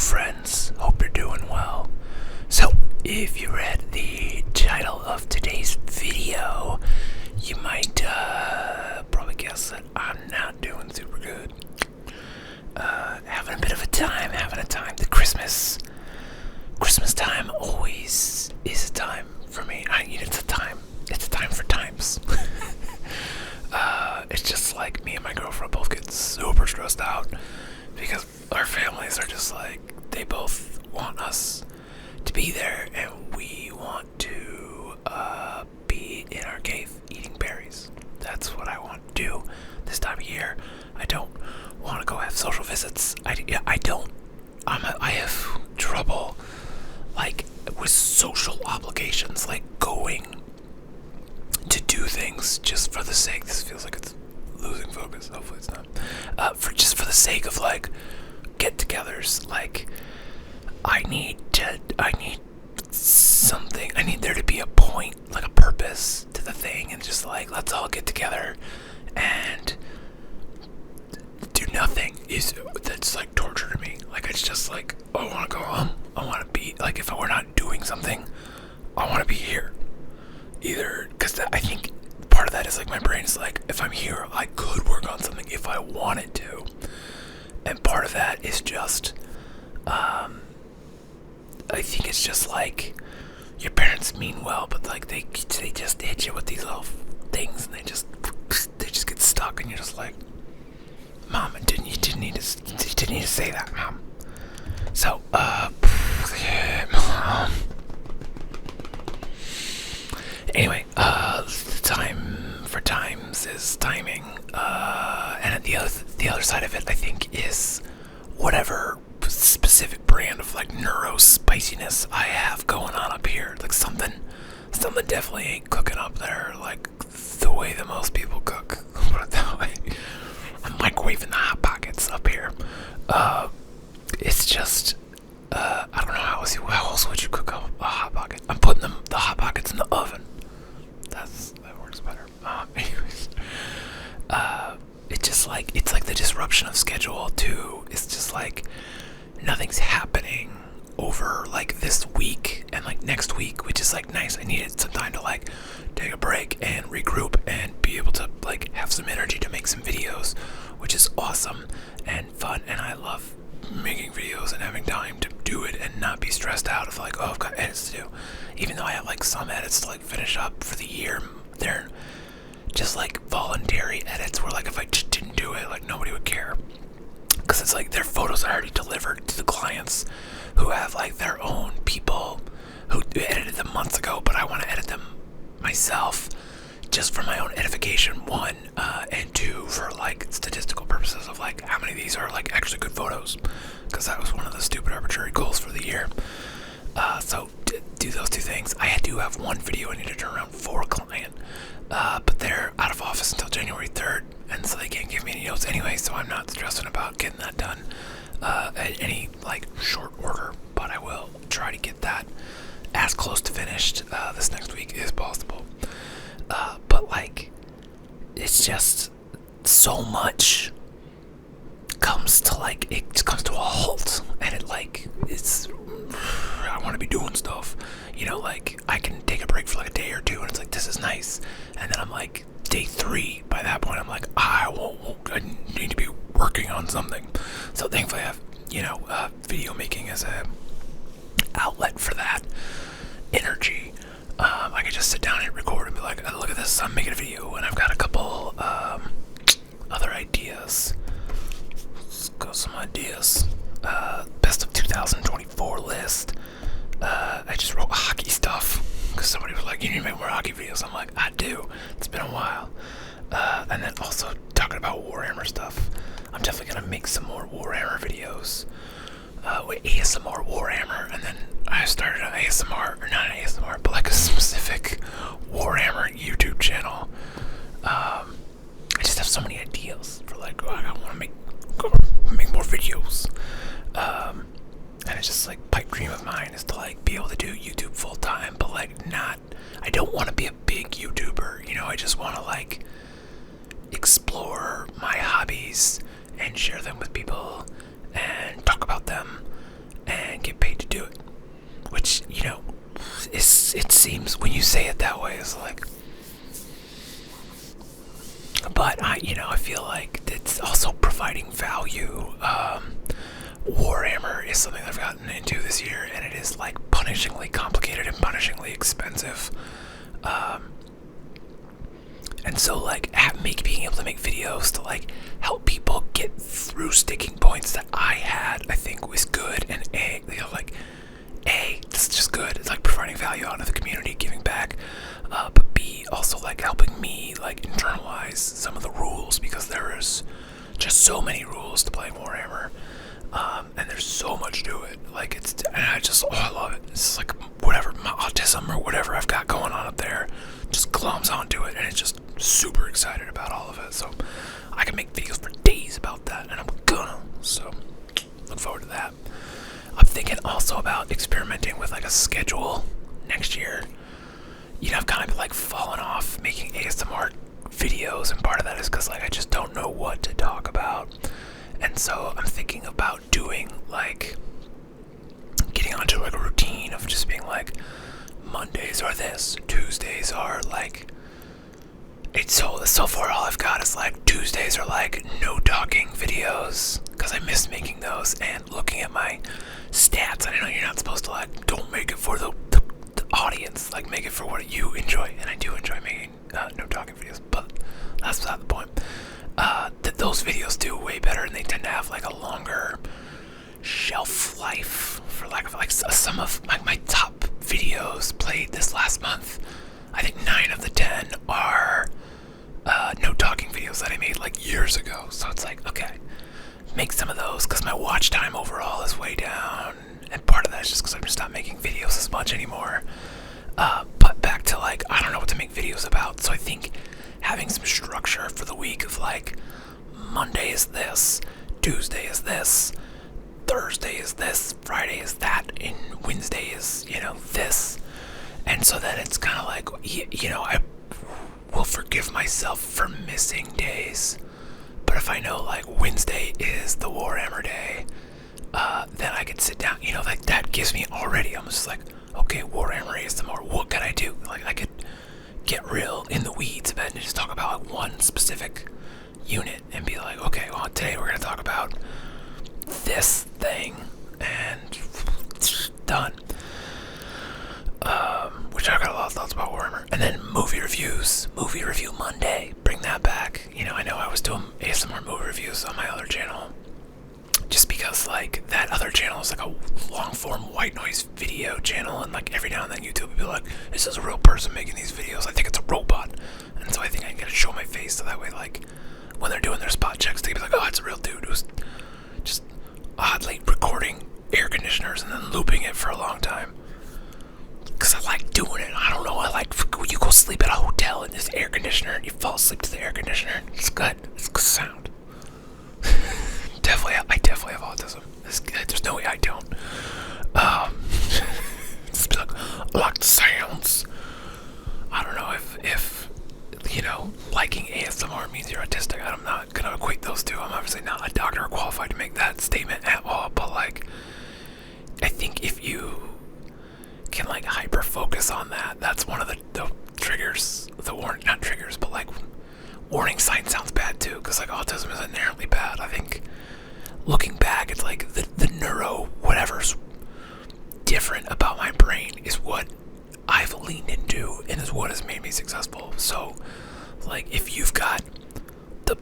friends. Hope you're doing well. So, if you read the title of today's video, you might probably guess that I'm not doing super good. Having a bit of a time, The Christmas time always is a time for me. It's a time for times. It's just like me and my girlfriend both get super stressed out because our families are just like, they both want us to be there, and we want to be in our cave eating berries. That's what I want to do this time of year. I don't want to go have social visits. I have trouble like with social obligations, like going to do things just for the sake. This feels like it's losing focus. Hopefully it's not. For the sake of like get-togethers. Like I need something. I need there to be a point, like a purpose to the thing, and just like let's all get together and do nothing. That's like torture to me. Like it's just like, I want to go home. I want to be like, if we're not doing something, I want to be here. Either because I think part of that is like my brain is like, if I'm here, I could work on something if I wanted to, and part of that is just, I think it's just like your parents mean well, but like they just hit you with these little things, and they just get stuck, and you're just like, Mom, you didn't need to say that, Mom. So, Mom. Anyway, the time for times is timing, and the other side of it, I think, is whatever specific brand of like neuro spiciness I have going on up here. Like something definitely ain't cooking up there like the way that most people cook. Put it that way. I'm microwaving the Hot Pockets up here. It's just, I don't know how else would you cook a Hot Pocket? I'm putting the Hot Pockets in the oven. That works better. Anyways, it's like the disruption of schedule too. It's just like nothing's happening over like this week and like next week, which is like nice. I needed some time to like take a break and regroup and be able to like have some energy to make some videos, which is awesome and fun, and I love making videos and having time to do it and not be stressed out of like, oh, I've got edits to do. Even though I have like some edits to like finish up for the year, they're just like voluntary edits where like if I just didn't do it, like nobody would care, because it's like their photos are already delivered to the clients who have like their own people who edited them months ago, but I want to edit them myself just for my own edification, one, and two, for like statistical purposes of like how many of these are like actually good photos, because that was one of the stupid arbitrary goals for the year. So do those two things. I do have one video I need to turn around for a client, but they're out of office until January 3rd, and so they can't give me any notes anyway, so I'm not stressing about getting that done at any like short order, but I will try to get that as close to finished this next week as possible. But like, it's just so much comes to like, it comes to a halt, and it like, I want to be doing stuff, like I can take a break for like a day or two, and it's like, this is nice, and then I'm like, day 3, by that point I'm like, I need to be working on something. So thankfully I have, video making as a outlet for that energy. I could just sit down and record and be like, oh, look at this, I'm making a video, and I've got a couple other ideas. Let's go some ideas. Best of 2024 list. I just wrote hockey stuff because somebody was like, you need to make more hockey videos. I'm like, I do. It's been a while. And then also talking about Warhammer stuff. I'm definitely gonna make some more Warhammer videos. With ASMR Warhammer, and then I started an ASMR, or not an ASMR, but like a specific Warhammer YouTube channel. I just have so many ideas for like, I want to make more videos. And it's just like pipe dream of mine is to like be able to do YouTube full time, but like I don't want to be a big YouTuber, I just want to like explore my hobbies and share them with people and talk about them ways. Like, but I feel like it's also providing value. Warhammer is something I've gotten into this year, and it is like punishingly complicated and punishingly expensive. And so like being able to make videos to like help people get through sticking points that I had, I think was good. And this is just good. It's like providing value out of the community, giving back. But B, also like helping me like internalize some of the rules, because there is just so many rules to playing Warhammer. And there's so much to it. Like I love it. It's like whatever, my autism or whatever I've got going on up there just glums onto it, and it's just super excited about all of it. So I can make videos for days about that, and I'm gonna. So look forward to that. I'm thinking also about experimenting with like a schedule next year. I've kind of like fallen off making ASMR videos, and part of that is because like I just don't know what to talk about. And so I'm thinking about doing like getting onto like a routine of just being like Mondays are this, Tuesdays are like, it's so far all I've got is like Tuesdays are like no talking videos, because I miss making those and looking at my stats. I know you're not supposed to like, don't make it for the audience, like make it for what you enjoy, and I do enjoy making no talking videos, but that's beside the point. That those videos do way better, and they tend to have like a longer shelf life, for lack of like some of my top videos played this last month. I think 9 of the 10 are no talking videos that I made like years ago. So it's like, okay, make some of those, because my watch time overall is way down, and part of that is just because I'm just not making videos as much anymore. But back to like, I don't know what to make videos about, so I think having some structure for the week of like Monday is this, Tuesday is this, Thursday is this, Friday is that, and Wednesday is, this. And so then it's kind of like, I will forgive myself for missing days. But if I know like Wednesday is the Warhammer day, then I can sit down, like that gives me already, I'm just like, okay, Warhammer is the more, what can I do? Like I could get real in the weeds a bit and just talk about like one specific unit and be like, okay, well today we're going to talk about this thing, and done. Which I got a lot of thoughts about Warhammer. And then movie review Monday, bring that back. I know I was doing ASMR movie reviews on my other channel, just because like that other channel is like a long form white noise video channel, and like every now and then YouTube would be like, this is a real person making these videos, I think it's a robot. And so I think I can get to show my face, so that way like when they're doing their spot checks, they can be like, oh, it's a real dude who's just oddly recording air conditioners and then looping it for a long time. Because I like doing it. I don't know. I like when you go sleep at a hotel in this air conditioner and you fall asleep to the air conditioner. It's good. It's good sound. I definitely have autism. There's no way I don't. Just be like the sounds. I don't know if liking ASMR means you're autistic. I'm not gonna equate those two. I'm obviously not a doctor or qualified to make that statement at all. But like, I think if you can like hyper focus on that, that's one of the triggers, not triggers, but like warning sign sounds bad too, because like autism is inherently bad. I think looking back, it's like the neuro whatever's different about my brain is what I've leaned into and is what has made me successful. So like if you've got the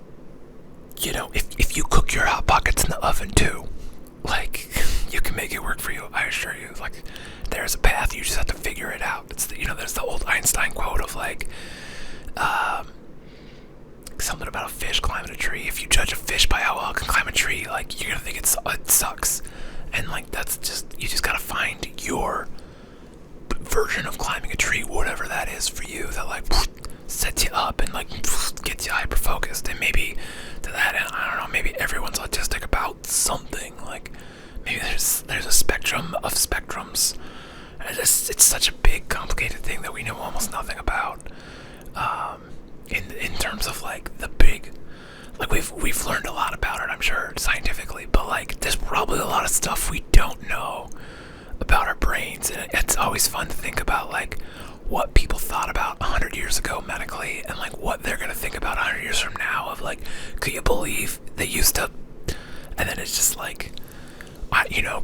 if you cook your hot pockets in the oven too, like you can make it work for you, I assure you. Like there's a path, you just have to figure it out. It's there's the old Einstein quote of like something about a fish climbing a tree. If you judge a fish by how well it can climb a tree, like you're gonna think it sucks. And like that's just, you just gotta find your version of climbing a tree, whatever that is for you, that like sets you up and like gets you hyper focused. And maybe to that end, I don't know, maybe everyone's autistic about something. Like maybe there's a spectrum of spectrums. And it's such a big, complicated thing that we know almost nothing about. In terms of like the big, like we've learned a lot about it, I'm sure, scientifically, but like there's probably a lot of stuff we don't know about our brains, and it's always fun to think about like what people thought about 100 years ago medically, and like what they're gonna think about 100 years from now. Of like, could you believe they used to? And then it's just like,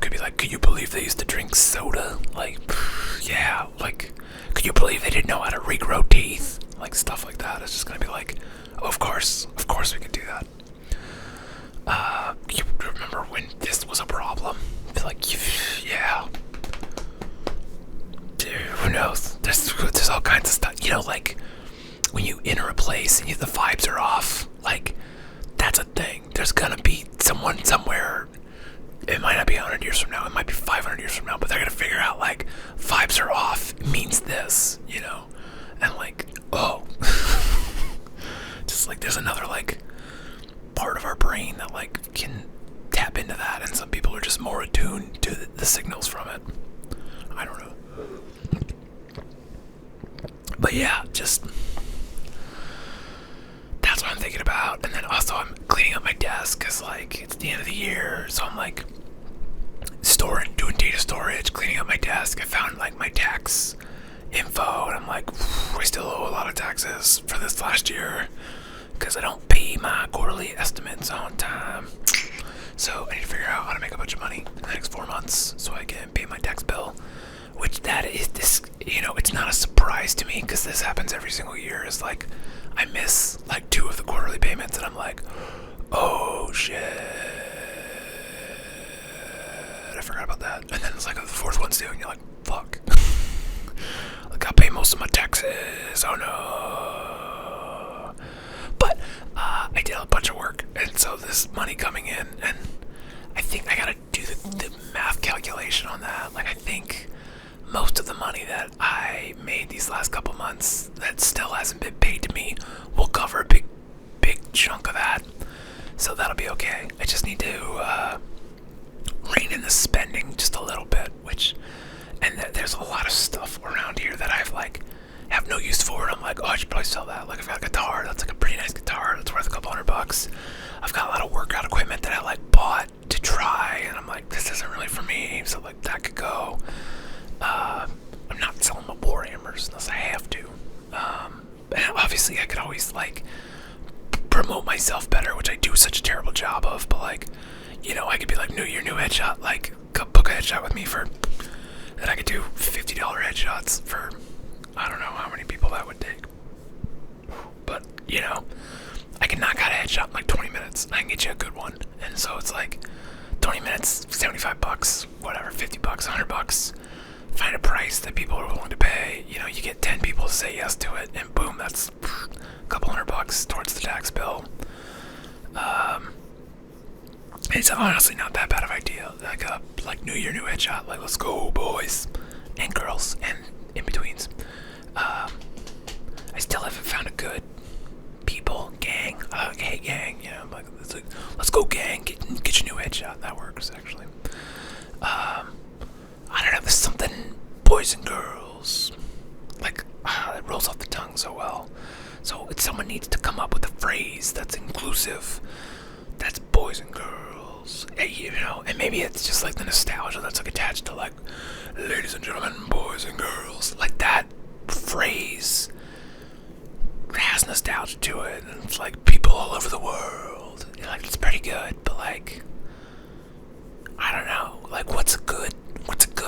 could be like, could you believe they used to drink soda? Like, yeah. Like, could you believe they didn't know how to regrow teeth? Like stuff like that. It's just gonna be like, oh, of course we can do that. You remember when this was a problem? Like, yeah. Dude, who knows? There's all kinds of stuff. Like when you enter a place and the vibes are off. Like, that's a thing. There's gonna be someone somewhere. It might not be 100 years from now. It might be 500 years from now. But they're gonna figure out like vibes are off means this, and like, oh, just like there's another like part of our brain that like can tap into that, and some people are just more attuned to the signals from it. I don't know. But yeah, just that's what I'm thinking about. And then also I'm cleaning up my desk because like it's the end of the year, so I'm like doing data storage, cleaning up my desk. I found like my tax info, and I'm like, I still owe a lot of taxes for this last year because I don't pay my quarterly estimates on time. So I need to figure out how to make a bunch of money in the next 4 months so I can pay my tax bill. Which that is this, it's not a surprise to me because this happens every single year. It's like I miss like 2 of the quarterly payments, and I'm like, oh shit, I forgot about that. And then it's like the 4th one's due, and you're like, fuck. I gotta pay most of my taxes. Oh no. But I did a bunch of work, and so this money coming in, and I think I gotta do the math calculation on that. Like I think most of the money that I made these last couple months that still hasn't been paid to me will cover a big chunk of that. So that'll be okay. I just need to rein in the spending just a little bit, and there's a lot of stuff around here that I've like have no use for, and I'm like, oh, I should probably sell that. Like I've got a guitar that's like a pretty nice guitar that's worth a couple $100. I've got a lot of workout equipment that I like bought to try, and I'm like, this isn't really for me, so like that could go. I'm not selling my Warhammers unless I have to. And obviously I could always like promote myself better, which I do such a terrible job of, but like, I could be like, new year, new headshot, like book a headshot with me and I could do $50 headshots for, I don't know how many people that would take. But, I can knock out a headshot in like 20 minutes, and I can get you a good one. And so it's like 20 minutes, $75, whatever, $50, $100. Find a price that people are willing to pay. You get 10 people to say yes to it, and boom, that's a couple $100 towards the tax bill. It's honestly not that bad of an idea. Like New Year, new headshot. Like, let's go, boys and girls and in betweens. I still haven't found a good gang. Hey, gang. Like, let's go, gang. Get your new headshot. That works actually. I don't know. There's something boys and girls. Like, it rolls off the tongue so well. So someone needs to come up with a phrase that's inclusive. That's boys and girls. And maybe it's just like the nostalgia that's like attached to like, ladies and gentlemen, boys and girls. Like that phrase has nostalgia to it, and it's like people all over the world. Like it's pretty good, but like, I don't know. Like what's a good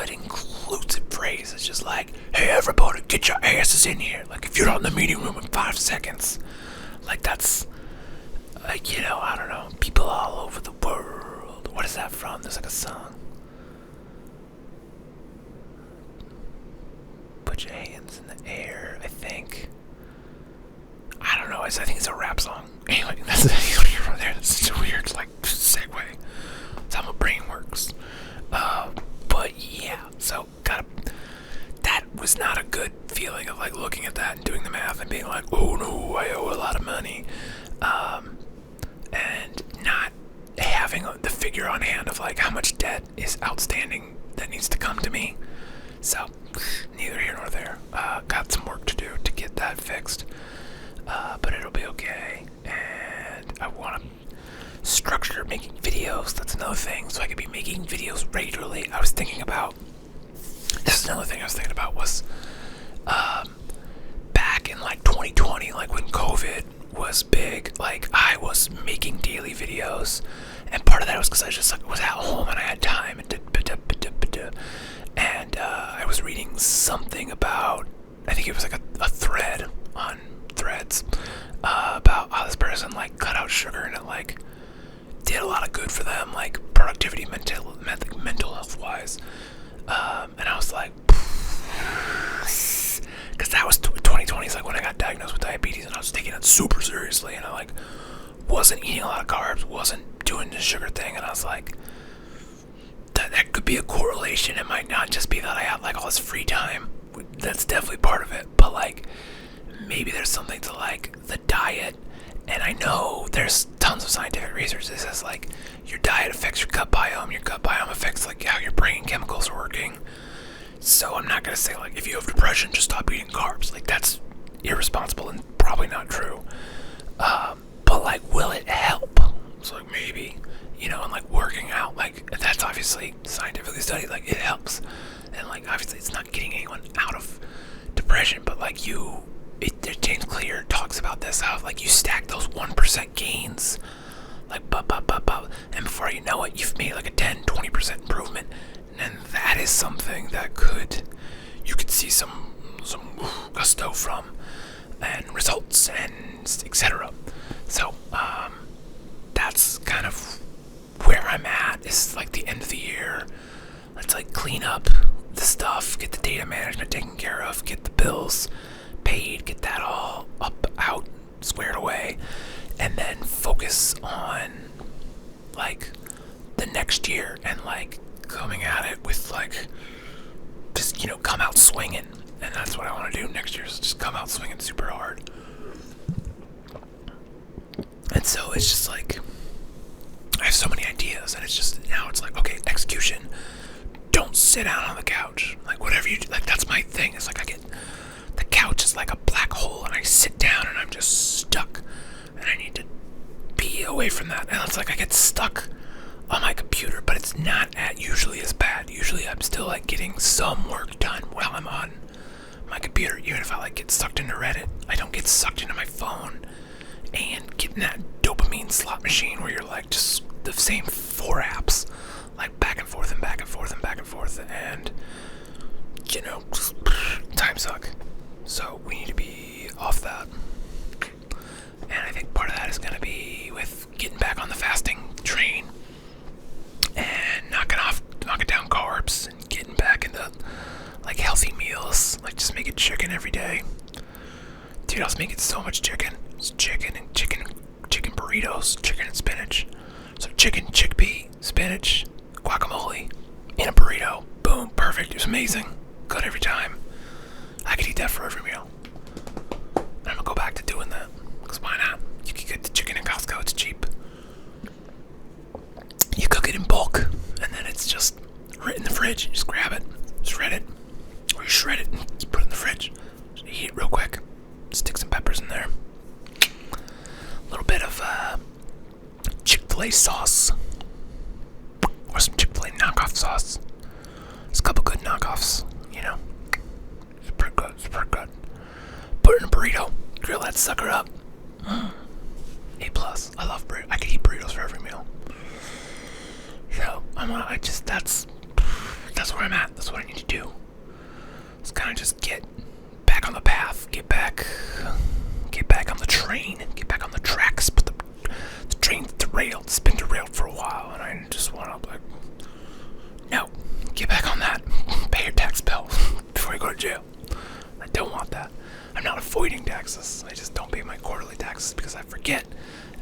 inclusive phrase? It's just like, hey everybody, get your asses in here. Like if you're not in the meeting room in 5 seconds, like that's like, I don't know, people all over the world. What is that from? There's like a song. Put your hands in the air, I think. I don't know, I think it's a rap song. Anyway, that's from there. That's such a weird like segue. That's how my brain works. But yeah, so that was not a good feeling of like looking at that and doing the math and being like, oh no, I owe a lot of money. And not having the figure on hand of like how much debt is outstanding that needs to come to me. So neither here nor there. Got some work to do to get that fixed, but it'll be okay. And I want to structure making videos. That's another thing, so I could be making videos regularly. This is another thing I was thinking about was Back in like 2020, like when COVID was big, like I was making daily videos, and part of that was because I just like, was at home and I had time, and I was reading something about, I think it was like a thread on Threads about how this person like cut out sugar and it like did a lot of good for them, like productivity, mental health wise, and I was like, because that was 2020 is like when I got diagnosed with diabetes, and I was taking it super seriously, and I like wasn't eating a lot of carbs, wasn't doing the sugar thing, and I was like, that could be a correlation. It might not just be that I had like all this free time. That's definitely part of it, but like maybe there's something to like the diet. And I know there's tons of scientific research that says like your diet affects your gut biome affects like how your brain chemicals are working. So I'm not gonna say like if you have depression just stop eating carbs, like that's irresponsible and probably not true. But like, will it help? So like maybe, and like working out, like that's obviously scientifically studied, like it helps. And like obviously it's not getting anyone out of depression, but like James Clear talks about this, how like you stack those 1% gains, like and before you know it, you've made like a 10-20% improvement, and that is something that you could see some gusto from, and results, and etc. So that's kind of where I'm at. Is like the end of the year. Let's like clean up the stuff, get the data management taken care of, get the bills paid, get that all out, squared away, and then focus on like the next year and like coming at it with like just come out swinging. And that's what I want to do next year, is just come out swinging super hard. And so it's just like I have so many ideas, and it's just now it's like, okay, execution. Don't sit down on the couch, like whatever you do, like that's my thing. It's like the couch is like a black hole, and I sit down and I'm just stuck, and I need to be away from that. And it's like I get stuck on my computer, but it's not usually as bad. Usually I'm still like getting some work done while I'm on my computer, even if I like get sucked into Reddit. I don't get sucked into my phone and get in that dopamine slot machine where you're like just the same 4 apps, like back and forth and back and forth and back and forth, and time suck. So we need to be off that. And I think part of that is going to be with getting back on the fasting train and knocking down carbs and getting back into like healthy meals, like just making chicken every day. Dude, I was making so much chicken. It's chicken burritos, chicken and spinach. So chicken, chickpea, spinach, guacamole in a burrito. Boom, perfect. It was amazing. Good every time. I could eat that for every meal. And I'm gonna go back to doing that, because why not? You can get the chicken in Costco, it's cheap. You cook it in bulk, and then it's just right in the fridge. You just grab it, shred it, or you shred it and you put it in the fridge. Just heat it real quick. Stick some peppers in there. A little bit of Chick-fil-A sauce, or some Chick-fil-A knockoff sauce. There's a couple good knockoffs, It's pretty good. Put it in a burrito, grill that sucker up. A+. I love burritos. I could eat burritos for every meal. So that's where I'm at. That's what I need to do. It's kind of just get back on the path, get back on the train, get back on the tracks. But the train's derailed. It's been derailed for a while, and I just want to no, get back on that. Pay your tax bill before you go to jail. I don't want that. I'm not avoiding taxes. I just don't pay my quarterly taxes because I forget,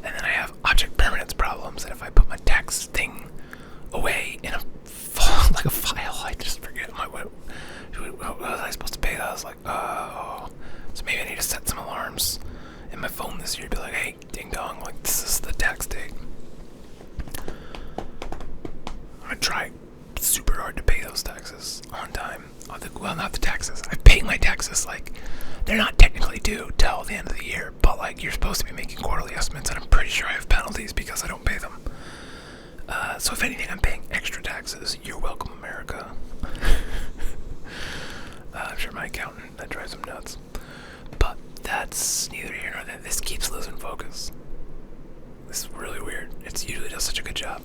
and then I have object permanence problems. And if I put my tax thing away in a file, I just forget. What was I supposed to pay that? I was like, oh. So maybe I need to set some alarms in my phone this year to be like, hey, ding dong, like this is the tax date. I'm gonna try super hard to pay those taxes on time. Well, not the taxes. I pay my taxes, like, they're not technically due till the end of the year, but like you're supposed to be making quarterly estimates, and I'm pretty sure I have penalties because I don't pay them. So if anything, I'm paying extra taxes. You're welcome, America. I'm sure my accountant. That drives him nuts. But that's neither here nor there. This keeps losing focus. This is really weird. It usually does such a good job.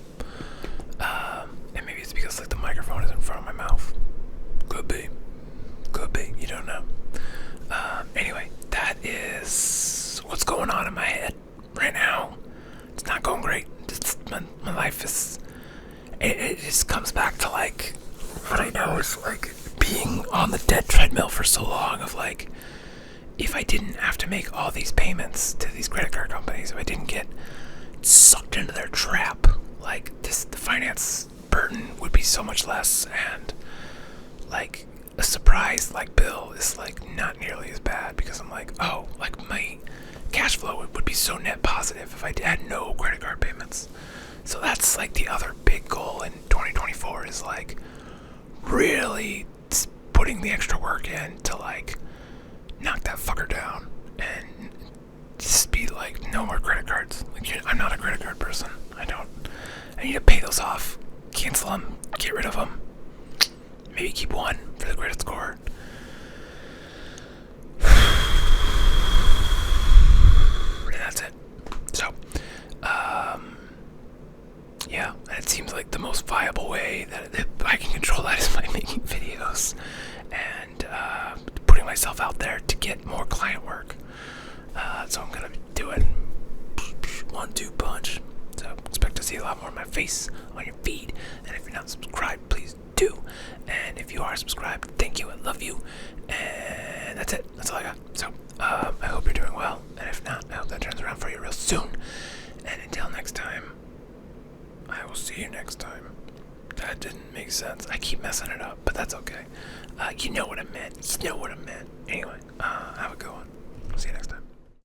And maybe it's because like the microphone is in front of my mouth. Could be. You don't know. Anyway, that is what's going on in my head right now. It's not going great. My life is. It just comes back to like what I know is like being on the dead treadmill for so long of like, if I didn't have to make all these payments to these credit card companies, if I didn't get sucked into their trap, like the finance burden would be so much less, and like a surprise like bill is like not nearly as bad because I'm like, oh, like my cash flow would be so net positive if I had no credit card payments. So that's like the other big goal in 2024 is like really putting the extra work in to like knock that fucker down and just be like, no more credit cards. Like, I'm not a credit card person. I need to pay those off, cancel them, get rid of them. Maybe keep one for the credit score. And that's it. So, yeah, and it seems like the most viable way that I can control that is by making videos and putting myself out there to get more client work. So I'm gonna be doing 1-2 punch. So expect to see a lot more of my face on your feed. And if you're not subscribed, please do. And if you are subscribed, thank you. I love you. And that's it. That's all I got. So I hope you're doing well. And if not, I hope that turns around for you real soon. And until next time, I will see you next time. That didn't make sense. I keep messing it up, but that's okay. You know what I meant. Anyway,